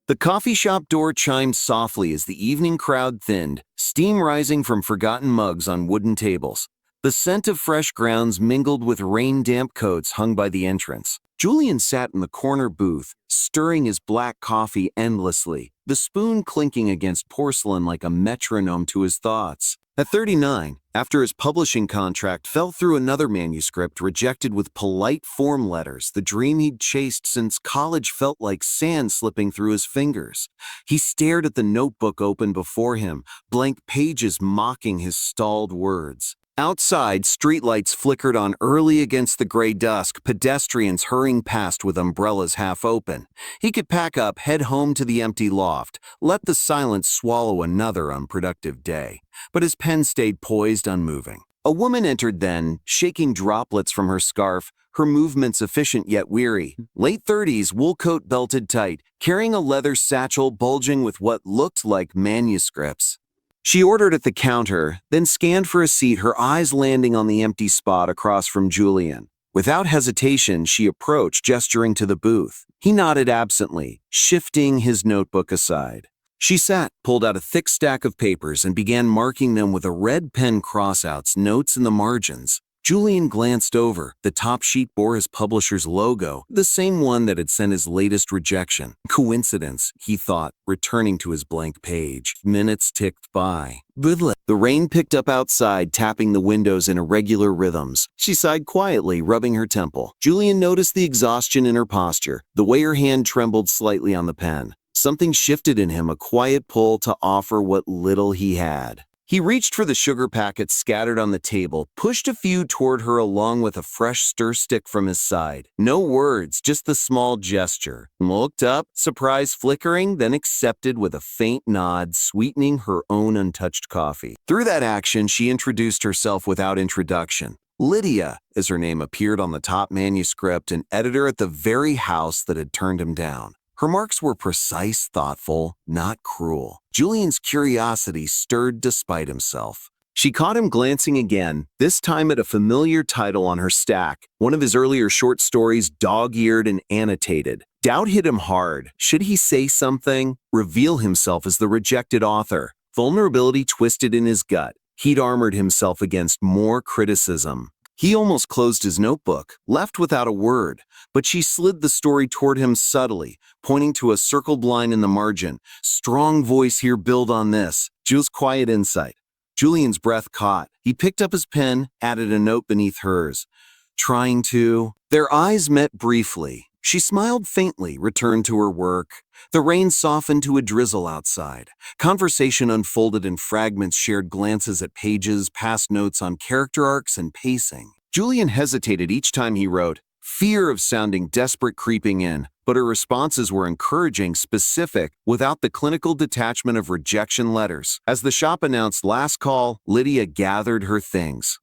The coffee shop door chimed softly as the evening crowd thinned, steam rising from forgotten mugs on wooden tables. The scent of fresh grounds mingled with rain-damp coats hung by the entrance. Julian sat in the corner booth, stirring his black coffee endlessly, the spoon clinking against porcelain like a metronome to his thoughts. At 39, after his publishing contract fell through another manuscript rejected with polite form letters, the dream he'd chased since college felt like sand slipping through his fingers. He stared at the notebook open before him, blank pages mocking his stalled words. Outside, streetlights flickered on early against the gray dusk, pedestrians hurrying past with umbrellas half open. He could pack up, head home to the empty loft, let the silence swallow another unproductive day. But his pen stayed poised, unmoving. A woman entered then, shaking droplets from her scarf, her movements efficient yet weary. Late 30s, wool coat belted tight, carrying a leather satchel bulging with what looked like manuscripts. She ordered at the counter, then scanned for a seat, her eyes landing on the empty spot across from Julian. Without hesitation, she approached, gesturing to the booth. He nodded absently, shifting his notebook aside. She sat, pulled out a thick stack of papers, and began marking them with a red pen crossouts, notes in the margins. Julian glanced over. The top sheet bore his publisher's logo, the same one that had sent his latest rejection. Coincidence, he thought, returning to his blank page. Minutes ticked by. The rain picked up outside, tapping the windows in irregular rhythms. She sighed quietly, rubbing her temple. Julian noticed the exhaustion in her posture, the way her hand trembled slightly on the pen. Something shifted in him, a quiet pull to offer what little he had. He reached for the sugar packets scattered on the table, pushed a few toward her along with a fresh stir stick from his side. No words, just the small gesture. Looked up, surprise flickering, then accepted with a faint nod, sweetening her own untouched coffee. Through that action, she introduced herself without introduction. Lydia, as her name appeared on the top manuscript, an editor at the very house that had turned him down. Her marks were precise, thoughtful, not cruel. Julian's curiosity stirred despite himself. She caught him glancing again, this time at a familiar title on her stack, one of his earlier short stories, dog-eared and annotated. Doubt hit him hard. Should he say something? Reveal himself as the rejected author? Vulnerability twisted in his gut. He'd armored himself against more criticism. He almost closed his notebook, left without a word, but she slid the story toward him subtly, pointing to a circled line in the margin. Strong voice here, build on this. Jules' quiet insight. Julian's breath caught. He picked up his pen, added a note beneath hers. Trying to... Their eyes met briefly. She smiled faintly, returned to her work. The rain softened to a drizzle outside. Conversation unfolded in fragments, shared glances at pages, past notes on character arcs and pacing. Julian hesitated each time he wrote, fear of sounding desperate creeping in, but her responses were encouraging, specific, without the clinical detachment of rejection letters. As the shop announced last call, Lydia gathered her things.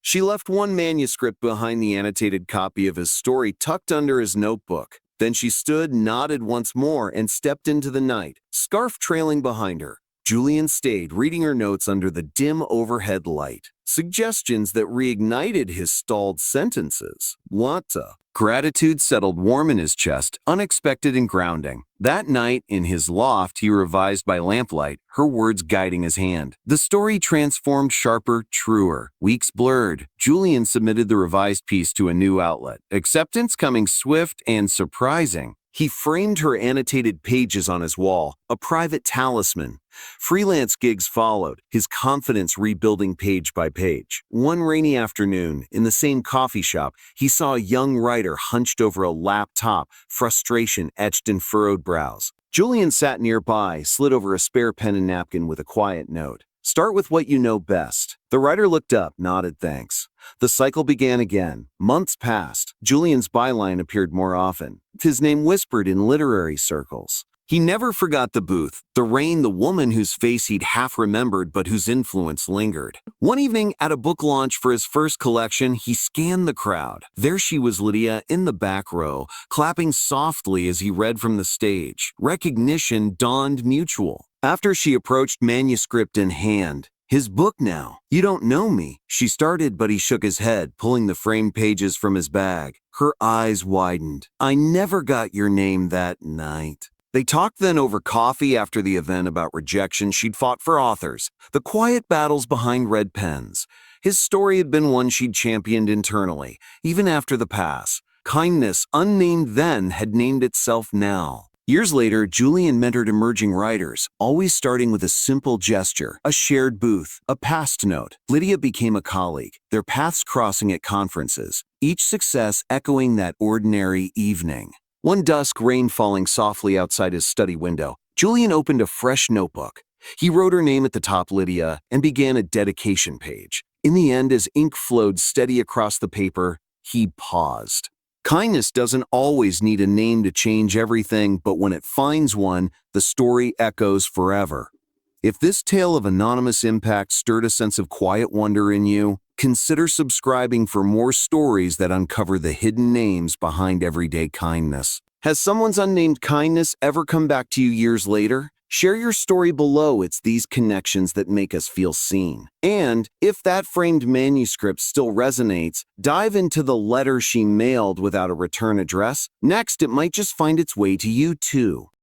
She left one manuscript behind, the annotated copy of his story tucked under his notebook. Then she stood, nodded once more, and stepped into the night, scarf trailing behind her. Julian stayed, reading her notes under the dim overhead light. Suggestions that reignited his stalled sentences. Wanta. Gratitude settled warm in his chest, unexpected and grounding. That night, in his loft, he revised by lamplight, her words guiding his hand. The story transformed, sharper, truer. Weeks blurred. Julian submitted the revised piece to a new outlet. Acceptance coming swift and surprising. He framed her annotated pages on his wall, a private talisman. Freelance gigs followed, his confidence rebuilding page by page. One rainy afternoon, in the same coffee shop, he saw a young writer hunched over a laptop, frustration etched in furrowed brows. Julian sat nearby, slid over a spare pen and napkin with a quiet note. Start with what you know best. The writer looked up, nodded thanks. The cycle began again. Months passed. Julian's byline appeared more often. His name whispered in literary circles. He never forgot the booth, the rain, the woman whose face he'd half remembered but whose influence lingered. One evening, at a book launch for his first collection, he scanned the crowd. There she was, Lydia, in the back row, clapping softly as he read from the stage. Recognition dawned mutual. After she approached, manuscript in hand. His book now. You don't know me, she started, but he shook his head, pulling the framed pages from his bag. Her eyes widened. I never got your name that night. They talked then over coffee after the event about rejection she'd fought for authors, the quiet battles behind red pens. His story had been one she'd championed internally, even after the pass. Kindness, unnamed then, had named itself now. Years later, Julian mentored emerging writers, always starting with a simple gesture, a shared booth, a past note. Lydia became a colleague, their paths crossing at conferences, each success echoing that ordinary evening. One dusk, rain falling softly outside his study window, Julian opened a fresh notebook. He wrote her name at the top, Lydia, and began a dedication page. In the end, as ink flowed steady across the paper, he paused. Kindness doesn't always need a name to change everything, but when it finds one, the story echoes forever. If this tale of anonymous impact stirred a sense of quiet wonder in you, consider subscribing for more stories that uncover the hidden names behind everyday kindness. Has someone's unnamed kindness ever come back to you years later? Share your story below. It's these connections that make us feel seen. And if that framed manuscript still resonates, dive into the letter she mailed without a return address. Next, it might just find its way to you too.